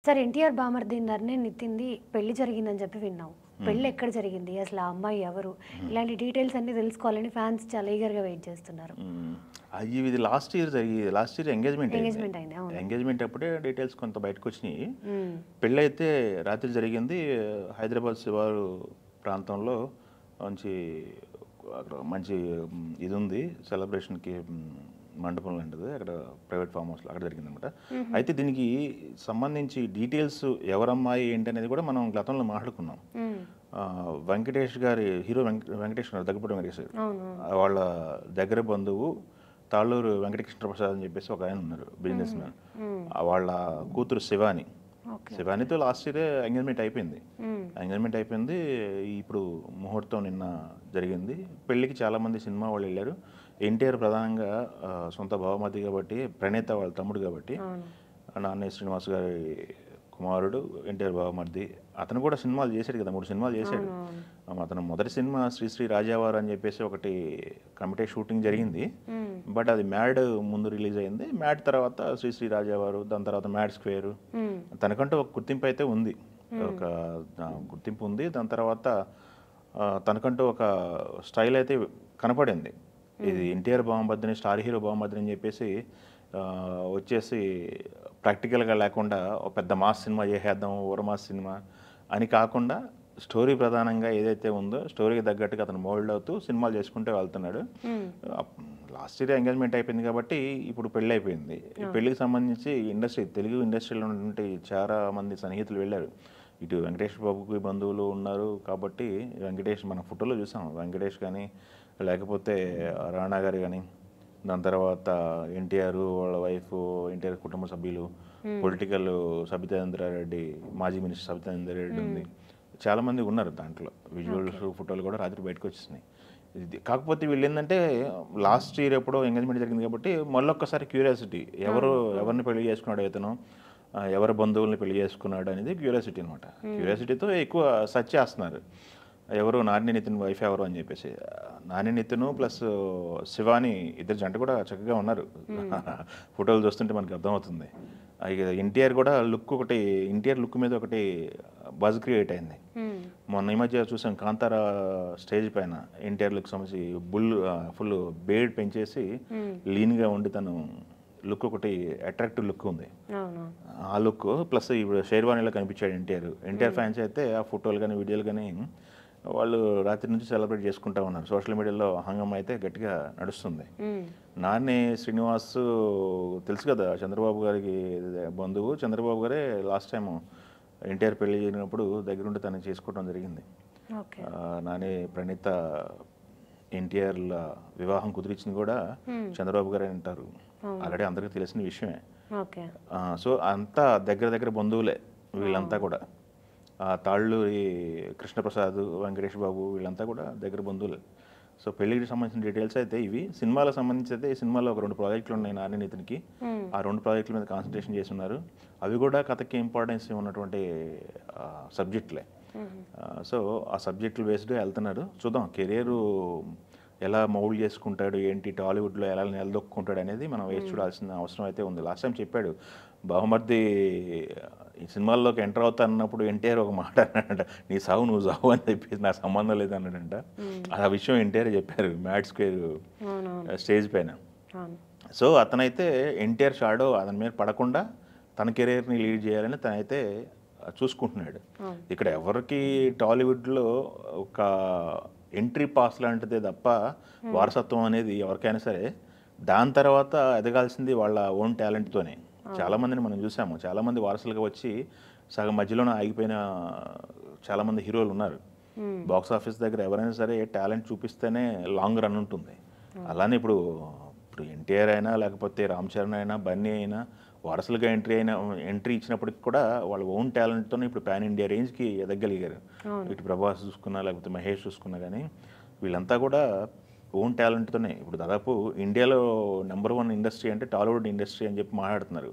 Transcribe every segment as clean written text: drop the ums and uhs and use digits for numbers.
Sir NTR బామర్ది నన్నే నితిన్‌ది పెళ్లి జరిగిందని చెప్పి విన్నాం. పెళ్లి ఎక్కడ జరిగింది? అసలు ఆ అమ్మాయి ఎవరు? ఇలాంటి డీటెయిల్స్ అన్నీ తెలుసుకోవాలని ఫ్యాన్స్ చాలా ఈగర్‌గా వెయిట్ చేస్తున్నారు. ఇది లాస్ట్ ఇయర్ ఎంగేజ్మెంట్ ఎంగేజ్మెంట్ అయింది. అవును. ఎంగేజ్మెంట్ అప్పుడే డీటెయిల్స్ కొంత బయటకు వచ్చినాయి. హ్మ్. పెళ్ళైతే రాత్రి జరిగింది హైదరాబాద్ శివారు ప్రాంతంలో. మంచి అక్కడ మంచి ఇది ఉంది సెలబ్రేషన్కి మండపం లాంటిది అక్కడ ప్రైవేట్ ఫామ్ హౌస్లో అక్కడ జరిగిందనమాట. అయితే దీనికి సంబంధించి డీటెయిల్స్ ఎవరమ్మాయి ఏంటి అనేది కూడా మనం గతంలో మాట్లాడుకున్నాం. వెంకటేష్ గారి హీరో వెంకటేష్ గారు దగ్గరపాటి వెంకటేష్ గారు వాళ్ళ దగ్గర బంధువు తాళ్ళూరు వెంకటకృష్ణ ప్రసాద్ అని చెప్పేసి ఒక ఆయన ఉన్నారు, బిజినెస్ మ్యాన్. వాళ్ళ కూతురు శివానితో లాస్ట్ ఇయర్ ఎంగేజ్మెంట్ అయిపోయింది. ఇప్పుడు ముహూర్తం నిన్న జరిగింది. పెళ్ళికి చాలామంది సినిమా వాళ్ళు వెళ్ళారు. ఎన్టీఆర్ ప్రధానంగా సొంత భావమతి కాబట్టి, ప్రణీత వాళ్ళ తమ్ముడు కాబట్టి, నాన్నయ్య శ్రీనివాస్ గారి కుమారుడు ఎన్టీఆర్ బావమర్ది. అతను కూడా సినిమాలు చేశాడు కదా, 3 సినిమాలు చేశాడు. అతను మొదటి సినిమా శ్రీశ్రీ రాజావారు అని చెప్పేసి ఒకటి కమిటీ షూటింగ్ జరిగింది. బట్ అది మ్యాడ్ ముందు రిలీజ్ అయింది. మ్యాడ్ తర్వాత శ్రీశ్రీ రాజావారు, దాని తర్వాత మ్యాడ్ స్క్వేర్. తనకంటూ ఒక గుర్తింపు అయితే ఉంది, ఒక గుర్తింపు ఉంది. దాని తర్వాత తనకంటూ ఒక స్టైల్ అయితే కనపడింది. ఇది ఎన్టీఆర్ బావమర్దిని, స్టార్ హీరో బావమర్దిని అని చెప్పేసి వచ్చేసి ప్రాక్టికల్గా లేకుండా ఒక పెద్ద మాస్ సినిమా చేసేద్దాం, మాస్ సినిమా అని కాకుండా స్టోరీ ప్రధానంగా ఏదైతే ఉందో స్టోరీకి తగ్గట్టుగా అతను మోల్డ్ అవుతూ సినిమాలు చేసుకుంటూ వెళ్తున్నాడు. లాస్ట్ ఇయర్ ఎంగేజ్మెంట్ అయిపోయింది కాబట్టి ఇప్పుడు పెళ్ళి అయిపోయింది. ఈ పెళ్ళికి సంబంధించి తెలుగు ఇండస్ట్రీలో ఉన్నటువంటి చాలా మంది సన్నిహితులు వెళ్ళారు. ఇటు వెంకటేష్ బాబుకి బంధువులు ఉన్నారు కాబట్టి వెంకటేష్ మన ఫోటోలో చూసాం. వెంకటేష్ కానీ లేకపోతే రాణా గారు కానీ, దాని తర్వాత ఎన్టీఆర్ వాళ్ళ వైఫ్, ఎన్టీఆర్ కుటుంబ సభ్యులు, పొలిటికల్ సబితేంద్రారెడ్డి, మాజీ మినిస్టర్ సబితేంద్రారెడ్డి ఉంది, చాలామంది ఉన్నారు దాంట్లో. విజువల్స్ ఫోటోలు కూడా రాత్రి బయటకు వచ్చేసినాయి. కాకపోతే వీళ్ళు ఏంటంటే లాస్ట్ ఇయర్ ఎప్పుడో ఎంగేజ్మెంట్ జరిగింది కాబట్టి మళ్ళొక్కసారి క్యూరియాసిటీ, ఎవరిని పెళ్లి చేసుకున్నాడు ఇతను, ఎవరి బంధువుల్ని పెళ్లి చేసుకున్నాడు అనేది క్యూరియాసిటీ అనమాట. క్యూరియాసిటీతో ఎక్కువ సెర్చ్ చేస్తున్నారు ఎవరు నాని నితిన్ వైఫ్ ఎవరు అని చెప్పేసి. నాని నితిన్ ప్లస్ శివాని ఇద్దరు జంట కూడా చక్కగా ఉన్నారు. ఫోటోలు చూస్తుంటే మనకు అర్థమవుతుంది. ఇక ఎన్టీఆర్ లుక్ మీద ఒకటి బజ్ క్రియేట్ అయింది. మొన్న ఈ మధ్య చూసాం కాంతారా స్టేజ్ పైన ఎన్టీఆర్ లుక్ సంబంధించి ఫుల్ బేడ్ పెంచేసి లీన్గా ఉండి తను లుక్ ఒకటి అట్రాక్టివ్ లుక్ ఉంది. ఆ లుక్ ప్లస్ ఇప్పుడు షేర్వానీలో కనిపించాడు ఎన్టీఆర్ ఫ్యాన్స్ అయితే ఆ ఫోటోలు కానీ వీడియోలు కానీ వాళ్ళు రాత్రి నుంచి సెలబ్రేట్ చేసుకుంటా ఉన్నారు. సోషల్ మీడియాలో హంగం అయితే గట్టిగా నడుస్తుంది. నాని శ్రీనివాస్ తెలుసు కదా, చంద్రబాబు గారికి బంధువు. చంద్రబాబు గారే లాస్ట్ టైం ఎన్టీఆర్ పెళ్లి జరిగినప్పుడు దగ్గరుండి తను చేసుకోవడం జరిగింది. నాని ప్రణీత ఎన్టీఆర్ల వివాహం కుదిరించింది కూడా చంద్రబాబు గారే అంటారు. ఆల్రెడీ అందరికీ తెలిసిన విషయమే. సో అంతా దగ్గర బంధువులే వీళ్ళంతా కూడా. తాళ్ళూరి కృష్ణప్రసాద్, వెంకటేష్ బాబు వీళ్ళంతా కూడా దగ్గర బంధువులు. సో పెళ్లికి సంబంధించిన డీటెయిల్స్ అయితే ఇవి. సినిమాలకు సంబంధించి అయితే ఈ సినిమాలో ఒక 2 ప్రాజెక్టులు ఉన్నాయి నాని నితిన్కి. ఆ 2 ప్రాజెక్టుల మీద కాన్సన్ట్రేషన్ చేసి ఉన్నారు. అవి కూడా కథకి ఇంపార్టెన్స్ ఉన్నటువంటి సబ్జెక్టులే. సో ఆ సబ్జెక్టులు బేస్డ్గా వెళ్తున్నారు. చూద్దాం కెరీరు ఎలా మౌల్డ్ చేసుకుంటాడు, ఏంటి టాలీవుడ్లో ఎలా నిలదొక్కుంటాడు అనేది మనం వేసి చూడాల్సిన అవసరం అయితే ఉంది. లాస్ట్ టైం చెప్పాడు బావమర్ది ఈ సినిమాల్లోకి ఎంటర్ అవుతా అన్నప్పుడు ఎన్టీఆర్ ఒక మాట అన్నాడంట, నీ సావు నువ్వు సావు అని చెప్పేసి నాకు సంబంధం లేదు అన్నాడంట. ఆ విషయం ఎన్టీఆర్ చెప్పారు మ్యాడ్ స్క్వేర్ స్టేజ్ పైన. సో అతనైతే ఎన్టీఆర్ షాడో అతని మీద పడకుండా తన కెరీర్ని లీడ్ చేయాలని తనైతే చూసుకుంటున్నాడు. ఇక్కడ ఎవరికి టాలీవుడ్లో ఒక ఎంట్రీ పాస్ లాంటిదే తప్ప వారసత్వం అనేది ఎవరికైనా సరే దాని తర్వాత ఎదగాల్సింది వాళ్ళ ఓన్ టాలెంట్తోనే. చాలామందిని మనం చూసాము, చాలామంది వారసులుగా వచ్చి సగం మధ్యలోనే ఆగిపోయిన చాలామంది హీరోలు ఉన్నారు. బాక్స్ ఆఫీస్ దగ్గర ఎవరైనా సరే టాలెంట్ చూపిస్తేనే లాంగ్ రన్ ఉంటుంది. అలానే ఇప్పుడు ఎన్టీఆర్ అయినా లేకపోతే రామ్ చరణ్ అయినా బన్నీ అయినా వారసులుగా ఎంట్రీ ఇచ్చినప్పటికి కూడా వాళ్ళ ఓన్ టాలెంట్తోనే ఇప్పుడు పాన్ ఇండియా రేంజ్కి ఎదగలిగారు. ఇటు ప్రభాస్ చూసుకున్నా లేకపోతే మహేష్ చూసుకున్నా కానీ వీళ్ళంతా కూడా ఓన్ టాలెంట్తోనే ఇప్పుడు దాదాపు ఇండియాలో #1 ఇండస్ట్రీ అంటే టాలీవుడ్ ఇండస్ట్రీ అని చెప్పి మాట్లాడుతున్నారు.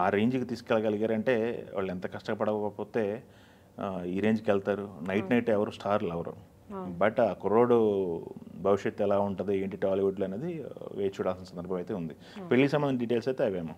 ఆ రేంజ్కి తీసుకెళ్ళగలిగారంటే వాళ్ళు ఎంత కష్టపడకపోతే ఈ రేంజ్కి వెళ్తారు. నైట్ ఎవరు స్టార్లు ఎవరు. బట్ ఆ కుర్రోడు భవిష్యత్తు ఎలా ఉంటుంది ఏంటి టాలీవుడ్లో అనేది వేచి చూడాల్సిన సందర్భం అయితే ఉంది. పెళ్లికి సంబంధించిన డీటెయిల్స్ అయితే అవేమో.